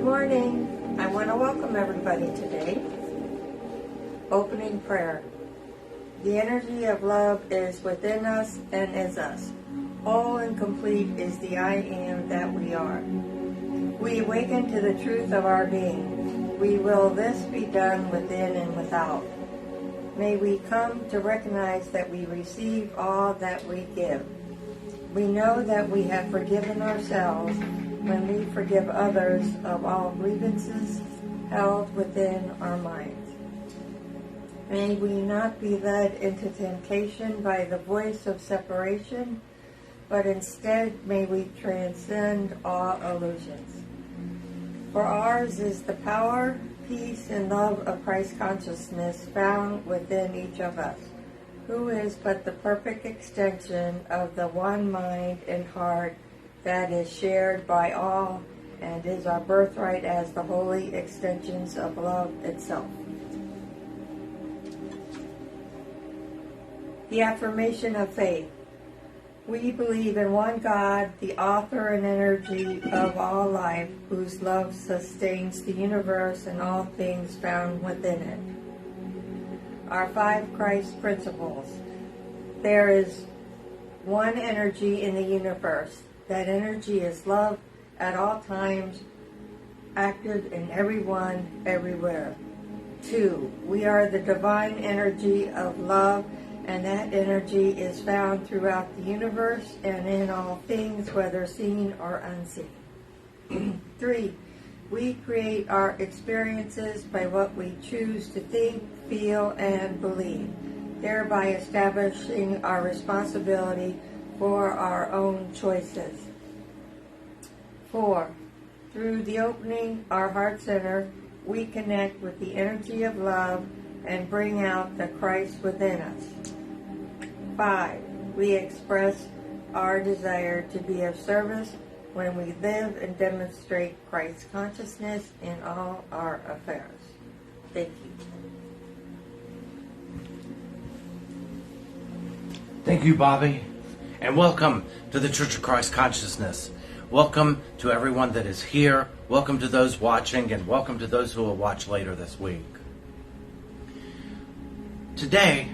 morning. I want to welcome everybody today. Opening prayer. The energy of love is within us and is us. Whole and complete is the I am that we are. We awaken to the truth of our being. We will this be done within and without. May we come to recognize that we receive all that we give. We know that we have forgiven ourselves when we forgive others of all grievances held within our minds. May we not be led into temptation by the voice of separation, but instead may we transcend all illusions. For ours is the power, peace, and love of Christ consciousness found within each of us, who is but the perfect extension of the one mind and heart that is shared by all and is our birthright as the holy extensions of love itself. The affirmation of faith. We believe in one God, the author and energy of all life, whose love sustains the universe and all things found within it. Our 5 Christ principles. There is one energy in the universe. That energy is love at all times, active in everyone, everywhere. 2, we are the divine energy of love, and that energy is found throughout the universe and in all things, whether seen or unseen. 3, we create our experiences by what we choose to think, feel, and believe, thereby establishing our responsibility for our own choices. 4, through the opening our heart center, we connect with the energy of love and bring out the Christ within us. 5, we express our desire to be of service when we live and demonstrate Christ's consciousness in all our affairs. Thank you. Thank you, Bobby, and welcome to the Church of Christ Consciousness. Welcome to everyone that is here. Welcome to those watching, and welcome to those who will watch later this week. Today,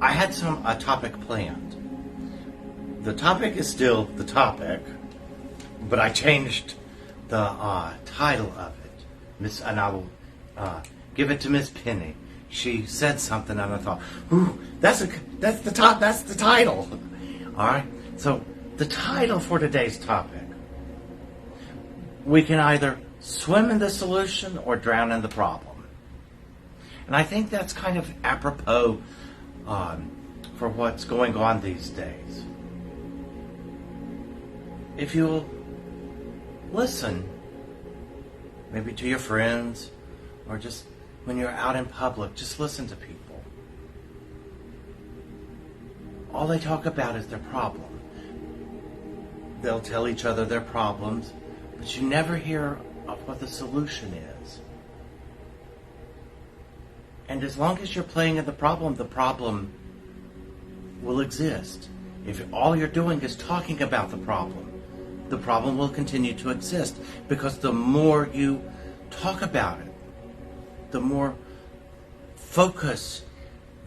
I had a topic planned. The topic is still the topic, but I changed the title of it. And I will give it to Miss Penny. She said something, and I thought, "Ooh, that's the title." All right. So the title for today's topic: we can either swim in the solution or drown in the problem. And I think that's kind of apropos for what's going on these days. If you'll listen, maybe to your friends, or just when you're out in public, just listen to people. All they talk about is their problem. They'll tell each other their problems, but you never hear of what the solution is. And as long as you're playing in the problem will exist. If all you're doing is talking about the problem will continue to exist, because the more you talk about it, the more focus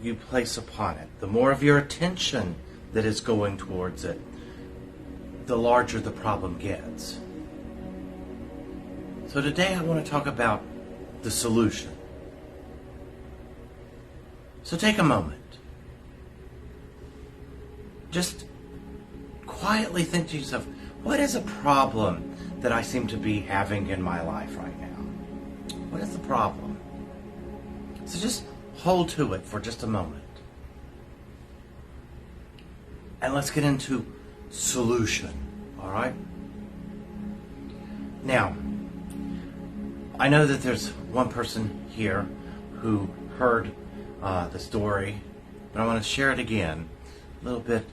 you place upon it, the more of your attention that is going towards it, the larger the problem gets. So today I want to talk about the solution. So take a moment. Just quietly think to yourself, what is a problem that I seem to be having in my life right now? What is the problem? So just hold to it for just a moment. And let's get into solution, all right? Now, I know that there's one person here who heard the story, but I want to share it again, a little bit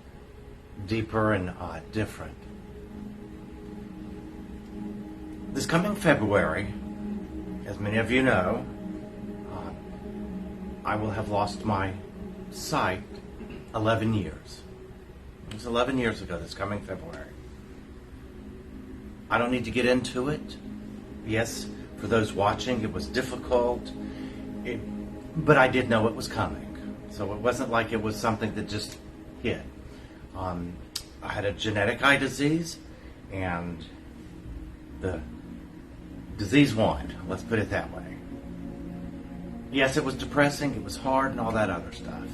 deeper and different. This coming February, as many of you know, I will have lost my sight 11 years. It was 11 years ago this coming February. I don't need to get into it. Yes, for those watching, it was difficult, but I did know it was coming. So it wasn't like it was something that just hit. I had a genetic eye disease, and the disease won. Let's put it that way. Yes, it was depressing, it was hard, and all that other stuff.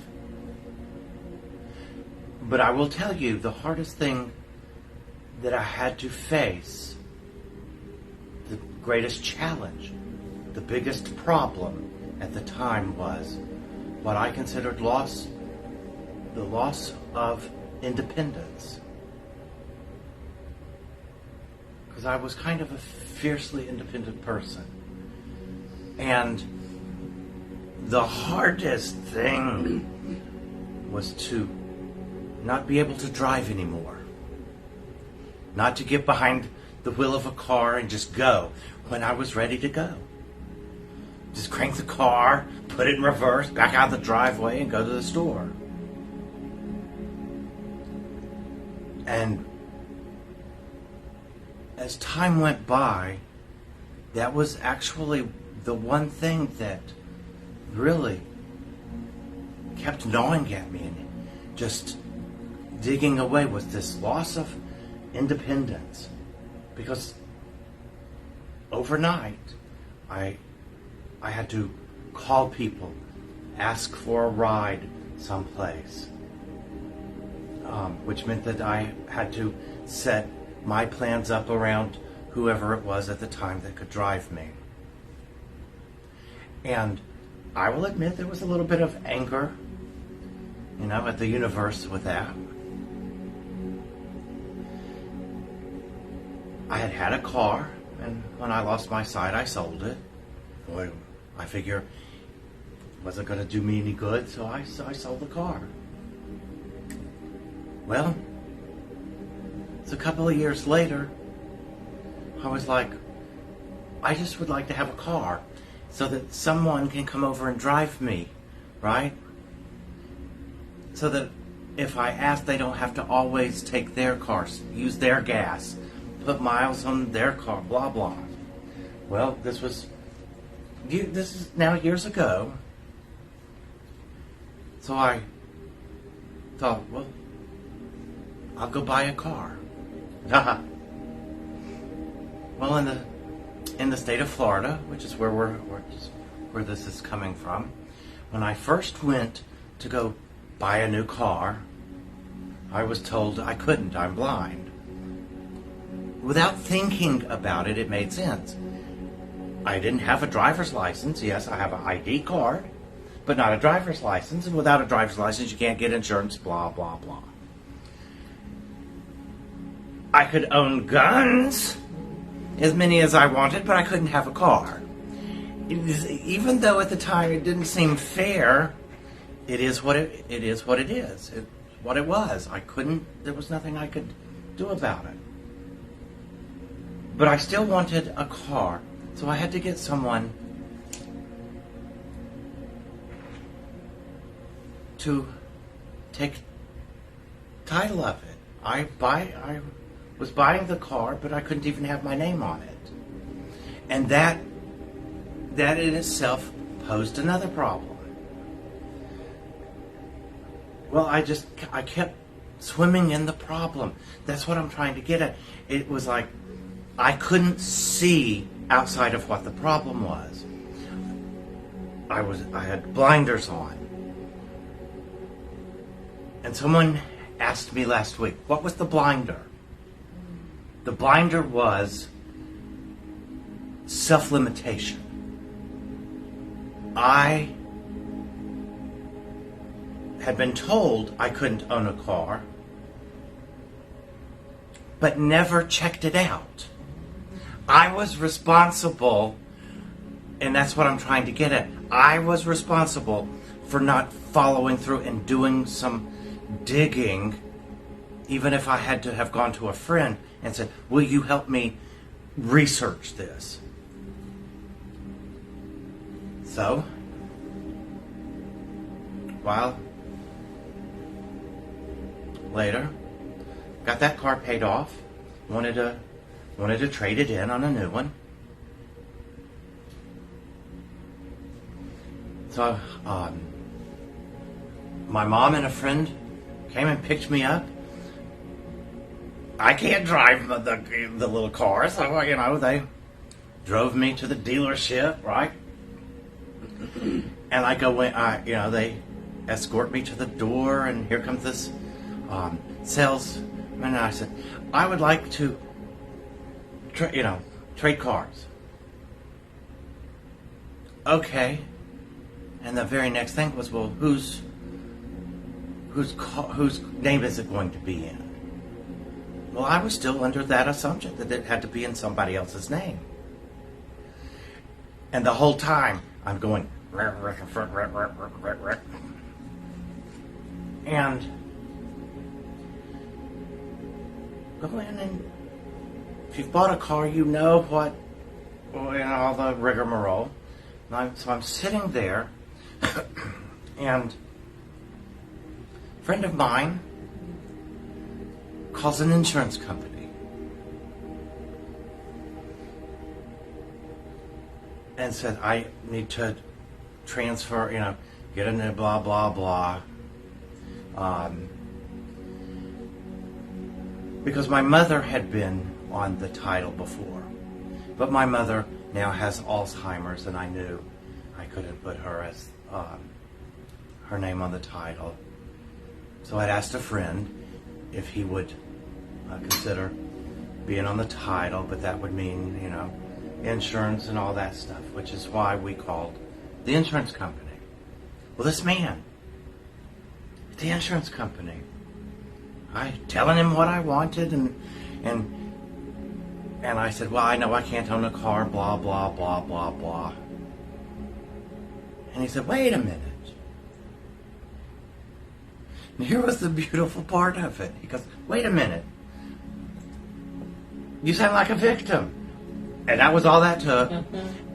But I will tell you, the hardest thing that I had to face, the greatest challenge, the biggest problem at the time was what I considered the loss of independence. Because I was kind of a fiercely independent person. And the hardest thing was to not be able to drive anymore. Not to get behind the wheel of a car and just go when I was ready to go. Just crank the car, put it in reverse, back out the driveway, and go to the store. And as time went by, that was actually the one thing that really kept gnawing at me and just digging away, was this loss of independence. Because overnight, I had to call people, ask for a ride someplace, which meant that I had to set my plans up around whoever it was at the time that could drive me. And I will admit there was a little bit of anger, at the universe with that. I had a car, and when I lost my sight, I sold it. Boy, I figure it wasn't going to do me any good, so I sold the car. Well, it's a couple of years later, I was like, I just would like to have a car so that someone can come over and drive me, right? So that if I ask, they don't have to always take their cars, use their gas, put miles on their car, blah, blah. Well, this is now years ago. So I thought, well, I'll go buy a car. Well, in the state of Florida, which is where this is coming from, when I first went to go buy a new car, I was told I couldn't, I'm blind. Without thinking about it, it made sense. I didn't have a driver's license. Yes, I have an ID card, but not a driver's license. And without a driver's license, you can't get insurance, blah, blah, blah. I could own guns, as many as I wanted, but I couldn't have a car. Even though at the time it didn't seem fair, it is what it is. It's what it was. There was nothing I could do about it. But I still wanted a car, so I had to get someone to take title of it. I was buying the car, but I couldn't even have my name on it. And that in itself posed another problem. Well, I kept swimming in the problem. That's what I'm trying to get at. It was like I couldn't see outside of what the problem was. I had blinders on. And someone asked me last week, what was the blinder? The blinder was self-limitation. I had been told I couldn't own a car, but never checked it out. I was responsible, and that's what I'm trying to get at. I was responsible for not following through and doing some digging, even if I had to have gone to a friend and said, will you help me research this? So, while later, got that car paid off, wanted to trade it in on a new one. So my mom and a friend came and picked me up. I can't drive the little car, so they drove me to the dealership, right? And I go in, they escort me to the door, and here comes this salesman. And I said, I would like to, trade cars. Okay. And the very next thing was, well, whose name is it going to be in? Well, I was still under that assumption that it had to be in somebody else's name. And the whole time, I'm going, and go in, and if you've bought a car, you know what, all the rigmarole. So I'm sitting there, and a friend of mine calls an insurance company and said, I need to transfer, get into blah, blah, blah. Because my mother had been on the title before. But my mother now has Alzheimer's, and I knew I couldn't put her as her name on the title. So I'd asked a friend if he would consider being on the title, but that would mean, insurance and all that stuff, which is why we called the insurance company. Well, this man at the insurance company, I telling him what I wanted, and I said, well, I know I can't own a car, blah, blah, blah, blah, blah. And he said, wait a minute. And here was the beautiful part of it. He goes, wait a minute. You sound like a victim. And that was all that took.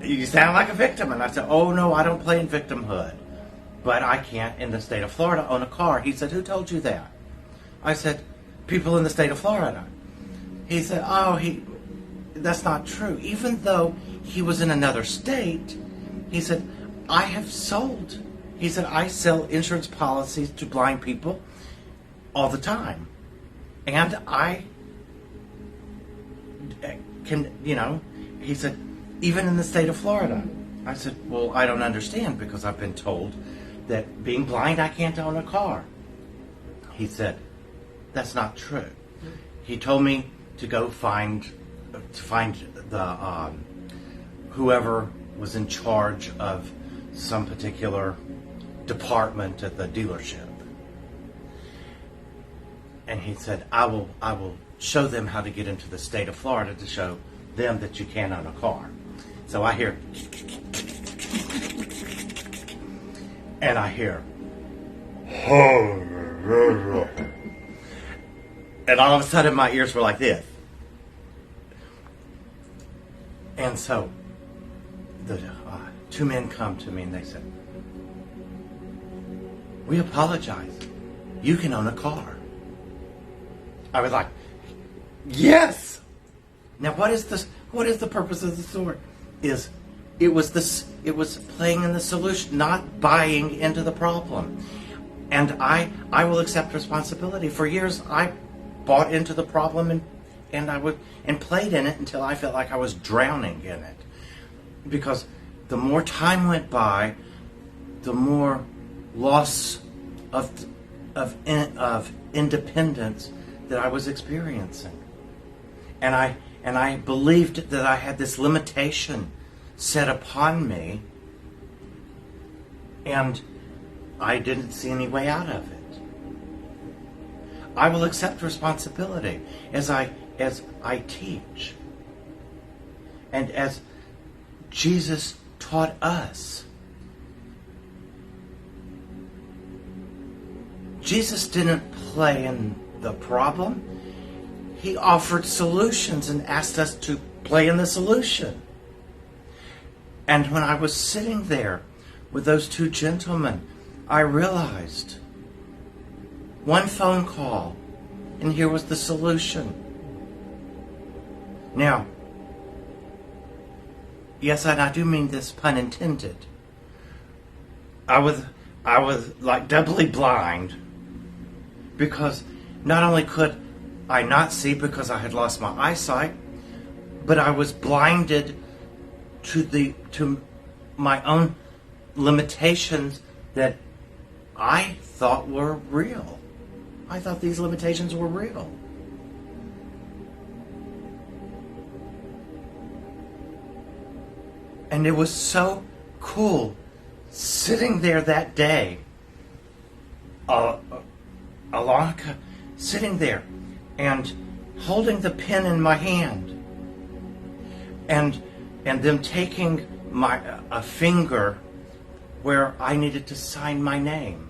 You sound like a victim. And I said, oh, no, I don't play in victimhood. But I can't, in the state of Florida, own a car. He said, who told you that? I said, people in the state of Florida. He said, that's not true. Even though he was in another state, he said, I have sold. He said, I sell insurance policies to blind people all the time. And I can, he said, even in the state of Florida. I said, well, I don't understand, because I've been told that being blind, I can't own a car. He said, that's not true. He told me to go find the whoever was in charge of some particular department at the dealership. And he said, I will show them how to get into the state of Florida to show them that you can own a car. So I hear, and I hear, and all of a sudden my ears were like this. And so the two men come to me and they said, we apologize. You can own a car. I was like, yes. Now what is this? What is the purpose of the story? It was playing in the solution, not buying into the problem. And I will accept responsibility. For years I bought into the problem and played in it until I felt like I was drowning in it. Because the more time went by, the more loss of independence that I was experiencing. And I believed that I had this limitation set upon me, and I didn't see any way out of it. I will accept responsibility as I teach, and as Jesus taught us. Jesus didn't play in the problem. He offered solutions and asked us to play in the solution. And when I was sitting there with those two gentlemen, I realized one phone call, and here was the solution. Now, yes, and I do mean this pun intended. I was like doubly blind, because not only could I not see because I had lost my eyesight, but I was blinded to my own limitations that I thought were real. I thought these limitations were real. And it was so cool sitting there that day, sitting there and holding the pen in my hand, and them taking a finger where I needed to sign my name.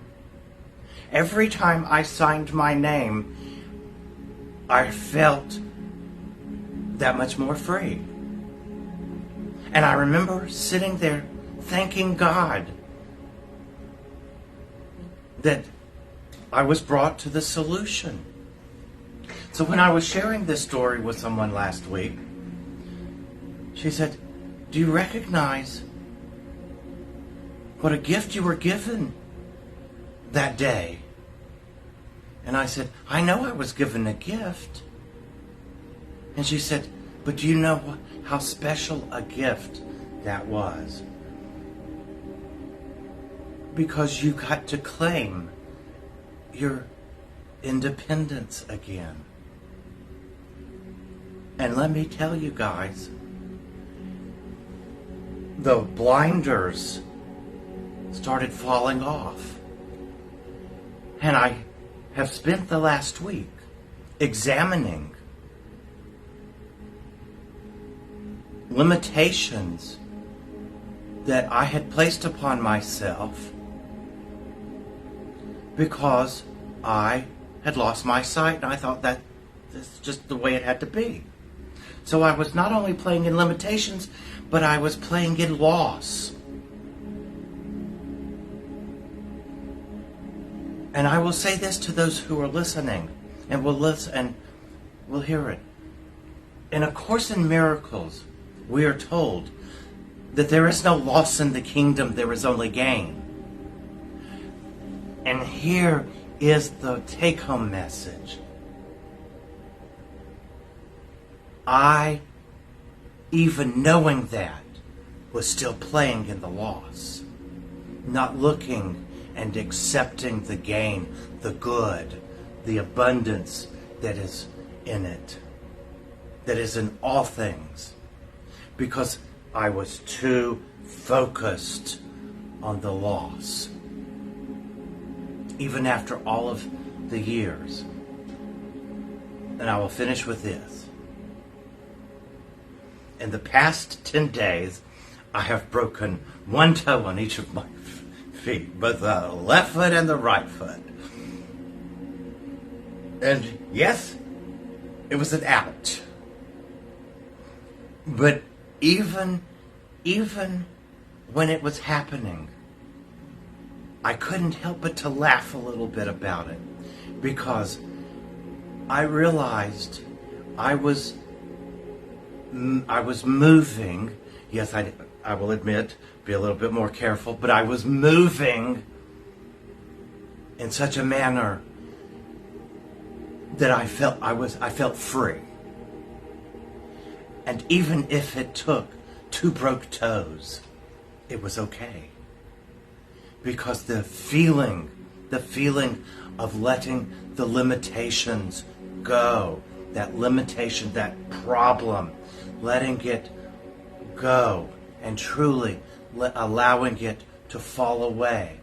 Every time I signed my name, I felt that much more free. And I remember sitting there thanking God that I was brought to the solution. So when I was sharing this story with someone last week, she said, "Do you recognize what a gift you were given that day?" And I said, "I know I was given a gift." And she said, "But do you know how special a gift that was? Because you got to claim your independence again." And let me tell you guys, the blinders started falling off. And I have spent the last week examining limitations that I had placed upon myself because I had lost my sight, and I thought that this is just the way it had to be. So I was not only playing in limitations, but I was playing in loss. And I will say this to those who are listening and will listen and will hear it. In A Course in Miracles, we are told that there is no loss in the kingdom, there is only gain. And here is the take-home message. I, even knowing that, was still playing in the loss, not looking and accepting the gain, the good, the abundance that is in it, that is in all things, because I was too focused on the loss. Even after all of the years. And I will finish with this. In the past 10 days, I have broken one toe on each of my feet, both the left foot and the right foot. And yes, it was an ouch. But even when it was happening, I couldn't help but to laugh a little bit about it, because I realized I was moving. Yes, I will admit, be a little bit more careful, but I was moving in such a manner that I felt free. And even if it took 2 broke toes, it was okay. Because the feeling of letting the limitations go, that limitation, that problem, letting it go and truly allowing it to fall away,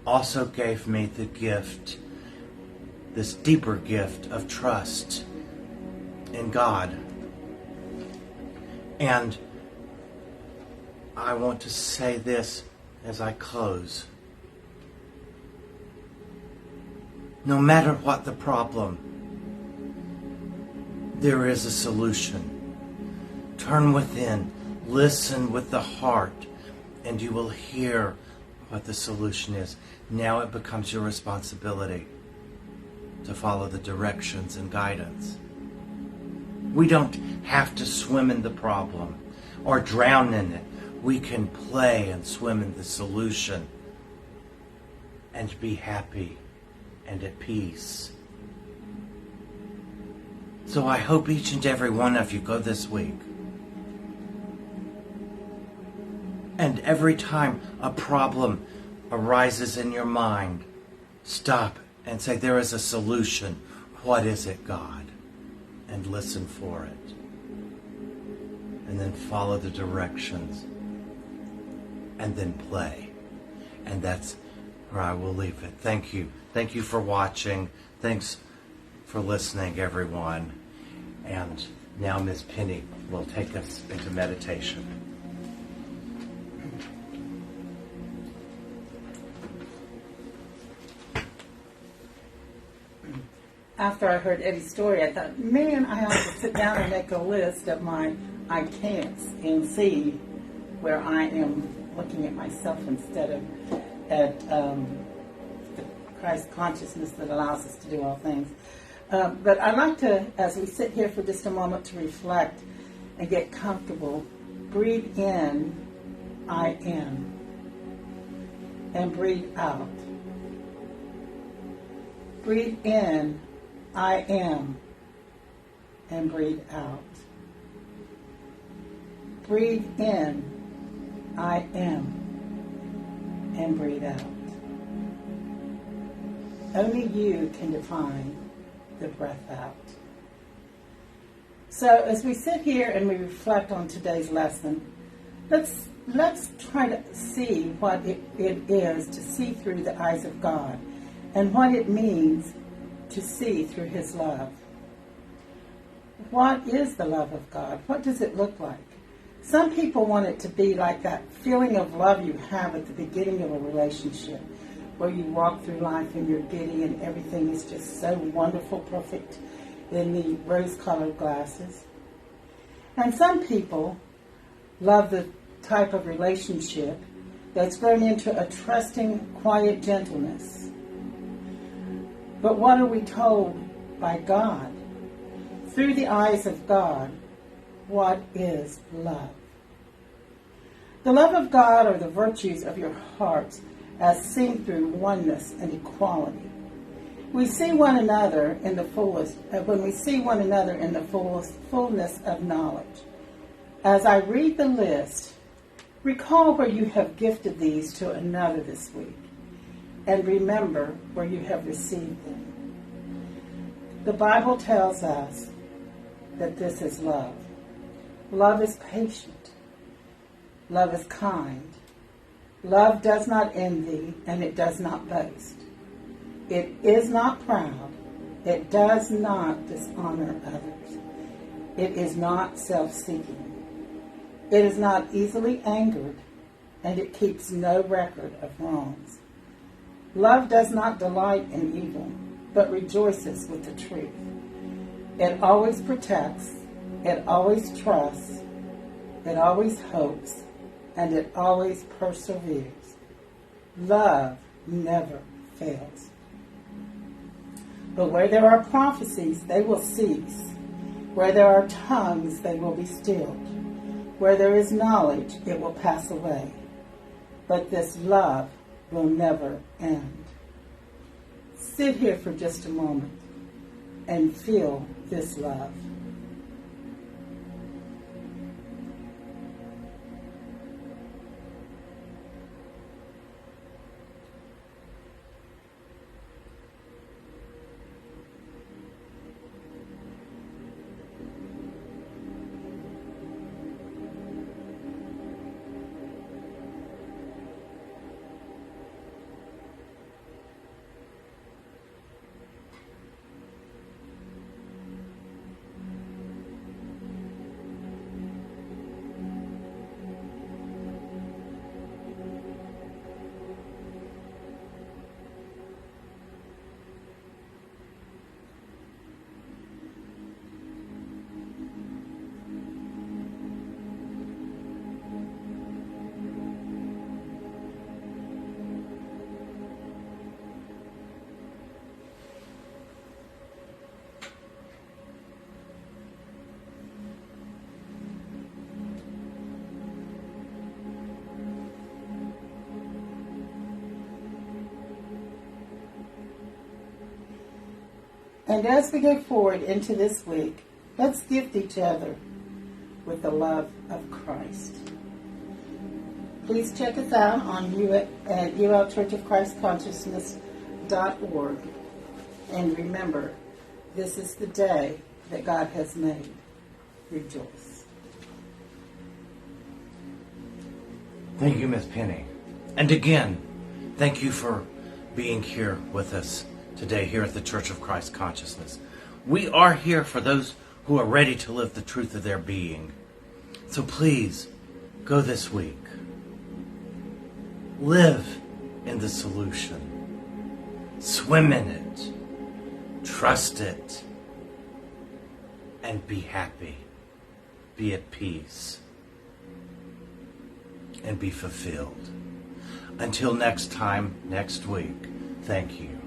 also gave me the gift, this deeper gift of trust in God. And I want to say this as I close. No matter what the problem, there is a solution. Turn within, listen with the heart, and you will hear what the solution is. Now it becomes your responsibility to follow the directions and guidance. We don't have to swim in the problem or drown in it. we can play and swim in the solution and be happy and at peace. So I hope each and every one of you go this week, and every time a problem arises in your mind, stop and say, there is a solution. What is it, God? And listen for it. And then follow the directions. And then play. And that's where I will leave it. Thank you. Thank you for watching. Thanks for listening, everyone. And now Ms. Penny will take us into meditation. After I heard Eddie's story, I thought, man, I ought to sit down and make a list of my I can'ts and see where I am looking at myself instead of at the Christ consciousness that allows us to do all things. But I'd like to, as we sit here for just a moment, to reflect and get comfortable. Breathe in, I am, and breathe out. Breathe in, I am, and breathe out. Breathe in, I am, and breathe out. Only you can define the breath out. So as we sit here and we reflect on today's lesson, let's try to see what it is to see through the eyes of God and what it means to see through His love. What is the love of God? What does it look like? Some people want it to be like that feeling of love you have at the beginning of a relationship, where you walk through life and you're giddy and everything is just so wonderful, perfect in the rose-colored glasses. And some people love the type of relationship that's grown into a trusting, quiet gentleness. But what are we told by God? Through the eyes of God, what is love? The love of God are the virtues of your hearts as seen through oneness and equality. We see one another in the fullest, when we see one another in the fullness of knowledge. As I read the list, recall where you have gifted these to another this week, and remember where you have received them. The Bible tells us that this is love. Love is patient. Love is kind. Love does not envy, and it does not boast. It is not proud. It does not dishonor others. It is not self-seeking. It is not easily angered, and it keeps no record of wrongs. Love does not delight in evil, but rejoices with the truth. It always protects. It always trusts. It always hopes. And it always perseveres. Love never fails. But where there are prophecies, they will cease. Where there are tongues, they will be stilled. Where there is knowledge, it will pass away. But this love will never end. Sit here for just a moment and feel this love. And as we go forward into this week, let's gift each other with the love of Christ. Please check us out on at ulchurchofchristconsciousness.org. And remember, this is the day that God has made. Rejoice. Thank you, Miss Penny. And again, thank you for being here with us today here at the Church of Christ Consciousness. We are here for those who are ready to live the truth of their being. So please, go this week. Live in the solution. Swim in it. Trust it. And be happy. Be at peace. And be fulfilled. Until next time, next week, thank you.